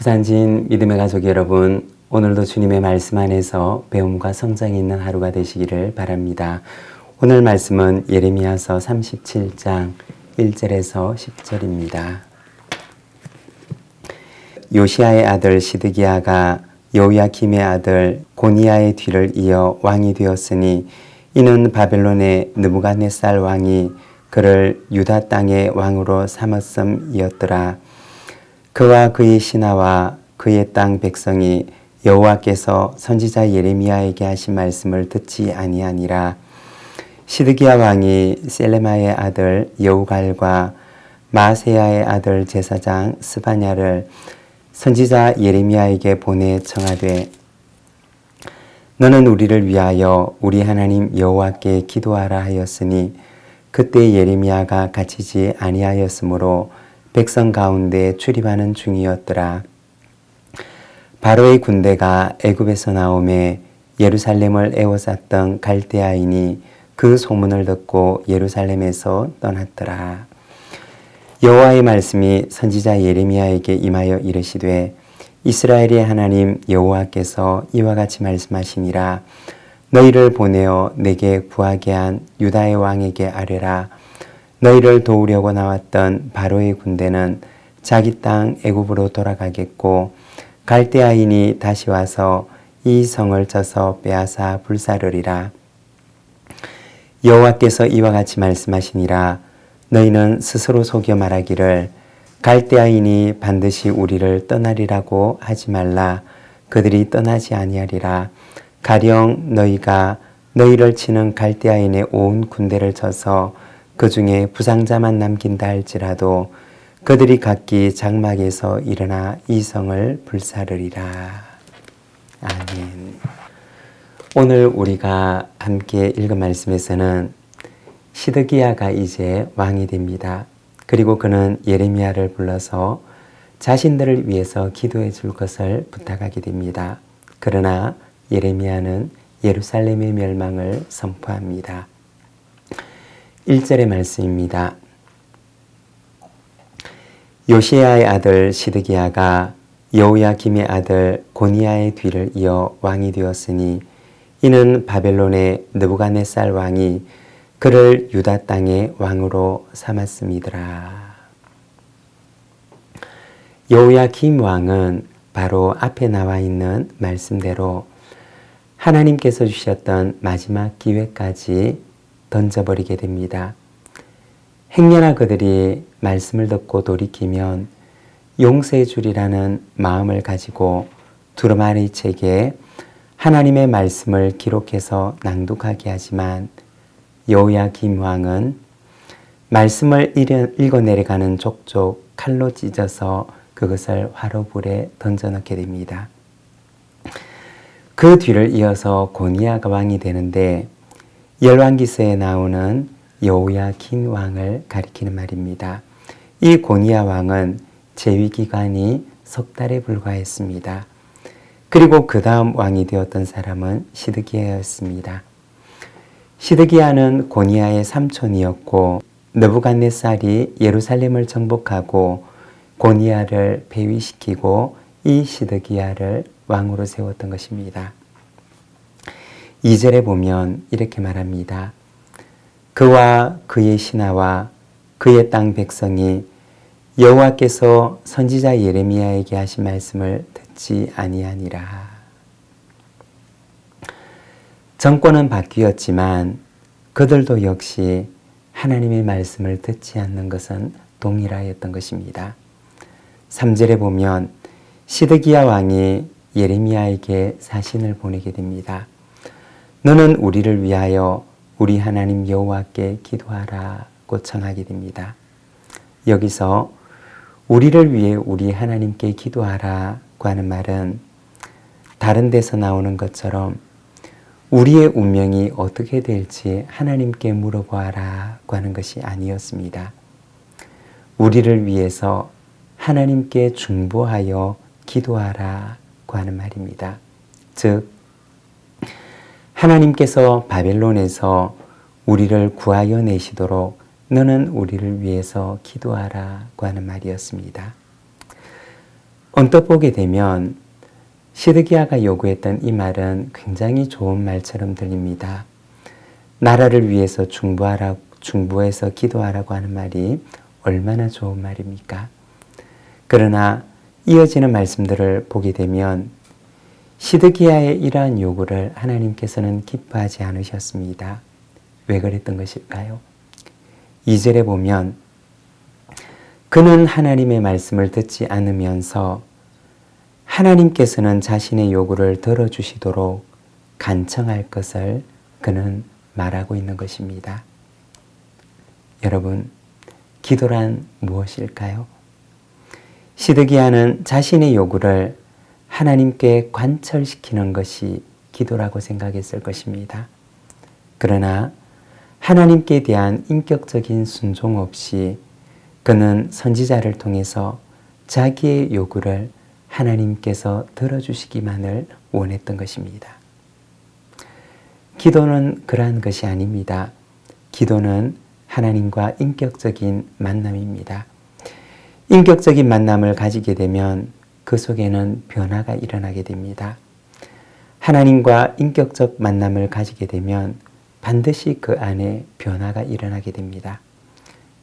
부산진 믿음의 가족 여러분, 오늘도 주님의 말씀 안에서 배움과 성장이 있는 하루가 되시기를 바랍니다. 오늘 말씀은 예레미야서 37장 1절에서 10절입니다. 요시야의 아들 시드기야가 여호야김의 아들 고니야의 뒤를 이어 왕이 되었으니 이는 바벨론의 느부갓네살 왕이 그를 유다 땅의 왕으로 삼았음이었더라. 그와 그의 신하와 그의 땅 백성이 여호와께서 선지자 예레미야에게 하신 말씀을 듣지 아니하니라. 시드기야 왕이 셀레마의 아들 여우갈과 마세야의 아들 제사장 스바냐를 선지자 예레미야에게 보내 청하되 너는 우리를 위하여 우리 하나님 여호와께 기도하라 하였으니 그때 예레미야가 갇히지 아니하였으므로 백성 가운데 출입하는 중이었더라. 바로의 군대가 애굽에서 나오매 예루살렘을 에워쌌던 갈대아인이 그 소문을 듣고 예루살렘에서 떠났더라. 여호와의 말씀이 선지자 예레미야에게 임하여 이르시되 이스라엘의 하나님 여호와께서 이와 같이 말씀하시니라. 너희를 보내어 내게 구하게 한 유다의 왕에게 아뢰라. 너희를 도우려고 나왔던 바로의 군대는 자기 땅 애굽으로 돌아가겠고 갈대아인이 다시 와서 이 성을 쳐서 빼앗아 불사르리라. 여호와께서 이와 같이 말씀하시니라. 너희는 스스로 속여 말하기를 갈대아인이 반드시 우리를 떠나리라고 하지 말라. 그들이 떠나지 아니하리라. 가령 너희가 너희를 치는 갈대아인의 온 군대를 쳐서 그 중에 부상자만 남긴다 할지라도 그들이 각기 장막에서 일어나 이 성을 불사르리라. 아멘. 오늘 우리가 함께 읽은 말씀에서는 시드기야가 이제 왕이 됩니다. 그리고 그는 예레미야를 불러서 자신들을 위해서 기도해 줄 것을 부탁하게 됩니다. 그러나 예레미야는 예루살렘의 멸망을 선포합니다. 1절의 말씀입니다. 요시야의 아들 시드기야가 여호야김의 아들 고니야의 뒤를 이어 왕이 되었으니 이는 바벨론의 느부갓네살 왕이 그를 유다 땅의 왕으로 삼았음이더라. 여호야김 왕은 바로 앞에 나와 있는 말씀대로 하나님께서 주셨던 마지막 기회까지 던져버리게 됩니다. 행여나 그들이 말씀을 듣고 돌이키면 용서해 주리라는 마음을 가지고 두루마리 책에 하나님의 말씀을 기록해서 낭독하게 하지만 여호야김 왕은 말씀을 읽어내려가는 족족 칼로 찢어서 그것을 화로불에 던져넣게 됩니다. 그 뒤를 이어서 고니야가 왕이 되는데 열왕기서에 나오는 여호야김 왕을 가리키는 말입니다. 이 고니야 왕은 재위기간이 석 달에 불과했습니다. 그리고 그 다음 왕이 되었던 사람은 시드기야였습니다. 시드기야는 고니야의 삼촌이었고 느부갓네살이 예루살렘을 정복하고 고니야를 폐위시키고 이 시드기야를 왕으로 세웠던 것입니다. 2절에 보면 이렇게 말합니다. 그와 그의 신하와 그의 땅 백성이 여호와께서 선지자 예레미야에게 하신 말씀을 듣지 아니하니라. 정권은 바뀌었지만 그들도 역시 하나님의 말씀을 듣지 않는 것은 동일하였던 것입니다. 3절에 보면 시드기야 왕이 예레미야에게 사신을 보내게 됩니다. 너는 우리를 위하여 우리 하나님 여호와께 기도하라고 청하게 됩니다. 여기서 우리를 위해 우리 하나님께 기도하라고 하는 말은 다른 데서 나오는 것처럼 우리의 운명이 어떻게 될지 하나님께 물어보아라고 하는 것이 아니었습니다. 우리를 위해서 하나님께 중보하여 기도하라고 하는 말입니다. 즉 하나님께서 바벨론에서 우리를 구하여 내시도록 너는 우리를 위해서 기도하라고 하는 말이었습니다. 언뜻 보게 되면 시드기야가 요구했던 이 말은 굉장히 좋은 말처럼 들립니다. 나라를 위해서 중보해서 기도하라고 하는 말이 얼마나 좋은 말입니까? 그러나 이어지는 말씀들을 보게 되면 시드기야의 이러한 요구를 하나님께서는 기뻐하지 않으셨습니다. 왜 그랬던 것일까요? 2절에 보면 그는 하나님의 말씀을 듣지 않으면서 하나님께서는 자신의 요구를 들어주시도록 간청할 것을 그는 말하고 있는 것입니다. 여러분, 기도란 무엇일까요? 시드기야는 자신의 요구를 하나님께 관철시키는 것이 기도라고 생각했을 것입니다. 그러나 하나님께 대한 인격적인 순종 없이 그는 선지자를 통해서 자기의 요구를 하나님께서 들어주시기만을 원했던 것입니다. 기도는 그러한 것이 아닙니다. 기도는 하나님과 인격적인 만남입니다. 인격적인 만남을 가지게 되면 그 속에는 변화가 일어나게 됩니다. 하나님과 인격적 만남을 가지게 되면 반드시 그 안에 변화가 일어나게 됩니다.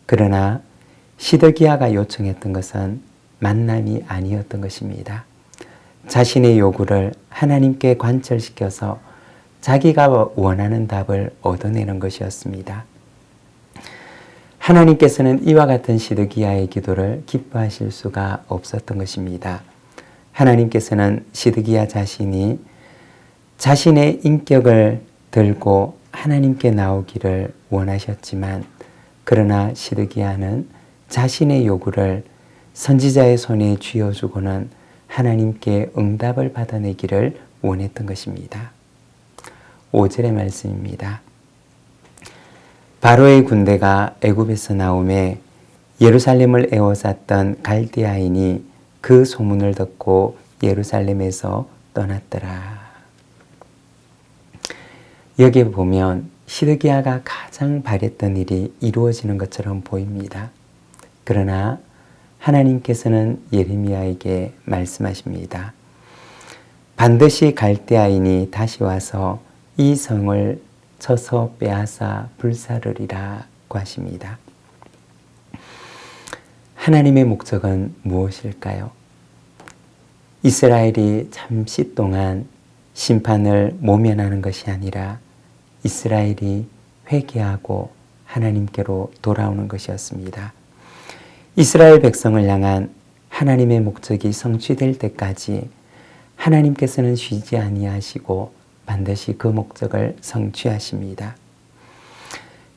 그러나 시드기야가 요청했던 것은 만남이 아니었던 것입니다. 자신의 요구를 하나님께 관철시켜서 자기가 원하는 답을 얻어내는 것이었습니다. 하나님께서는 이와 같은 시드기야의 기도를 기뻐하실 수가 없었던 것입니다. 하나님께서는 시드기야 자신이 자신의 인격을 들고 하나님께 나오기를 원하셨지만 그러나 시드기야는 자신의 요구를 선지자의 손에 쥐어주고는 하나님께 응답을 받아내기를 원했던 것입니다. 5절의 말씀입니다. 바로의 군대가 애굽에서 나오매 예루살렘을 에워쌌던 갈대아인이 그 소문을 듣고 예루살렘에서 떠났더라. 여기에 보면 시드기야가 가장 바랬던 일이 이루어지는 것처럼 보입니다. 그러나 하나님께서는 예레미야에게 말씀하십니다. 반드시 갈대아인이 다시 와서 이 성을 쳐서 빼앗아 불사르리라고 하십니다. 하나님의 목적은 무엇일까요? 이스라엘이 잠시 동안 심판을 모면하는 것이 아니라 이스라엘이 회개하고 하나님께로 돌아오는 것이었습니다. 이스라엘 백성을 향한 하나님의 목적이 성취될 때까지 하나님께서는 쉬지 아니하시고 반드시 그 목적을 성취하십니다.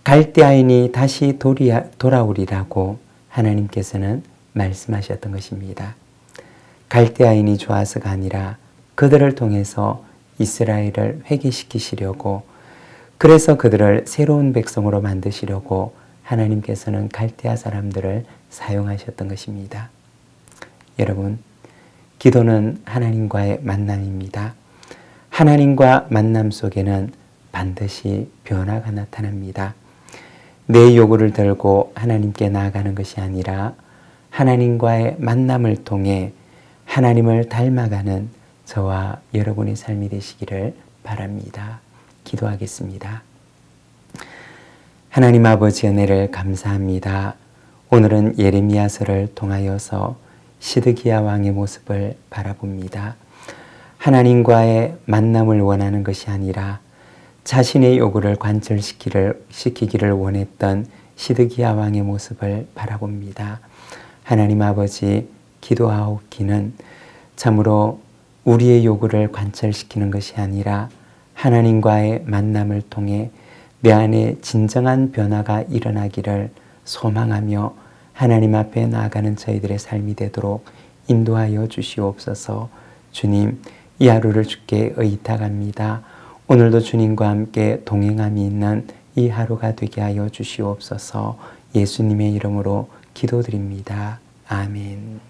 갈대아인이 다시 돌아오리라고 하나님께서는 말씀하셨던 것입니다. 갈대아인이 좋아서가 아니라 그들을 통해서 이스라엘을 회개시키시려고, 그래서 그들을 새로운 백성으로 만드시려고 하나님께서는 갈대아 사람들을 사용하셨던 것입니다. 여러분, 기도는 하나님과의 만남입니다. 하나님과 만남 속에는 반드시 변화가 나타납니다. 내 요구를 들고 하나님께 나아가는 것이 아니라 하나님과의 만남을 통해 하나님을 닮아가는 저와 여러분의 삶이 되시기를 바랍니다. 기도하겠습니다. 하나님 아버지 은혜를 감사합니다. 오늘은 예레미야서를 통하여서 시드기야 왕의 모습을 바라봅니다. 하나님과의 만남을 원하는 것이 아니라 자신의 요구를 관철시키기를 원했던 시드기야 왕의 모습을 바라봅니다. 하나님 아버지, 기도하옵기는 참으로 우리의 요구를 관철시키는 것이 아니라 하나님과의 만남을 통해 내 안에 진정한 변화가 일어나기를 소망하며 하나님 앞에 나아가는 저희들의 삶이 되도록 인도하여 주시옵소서. 주님, 이 하루를 주께 의탁합니다. 오늘도 주님과 함께 동행함이 있는 이 하루가 되게 하여 주시옵소서. 예수님의 이름으로 기도드립니다. 아멘.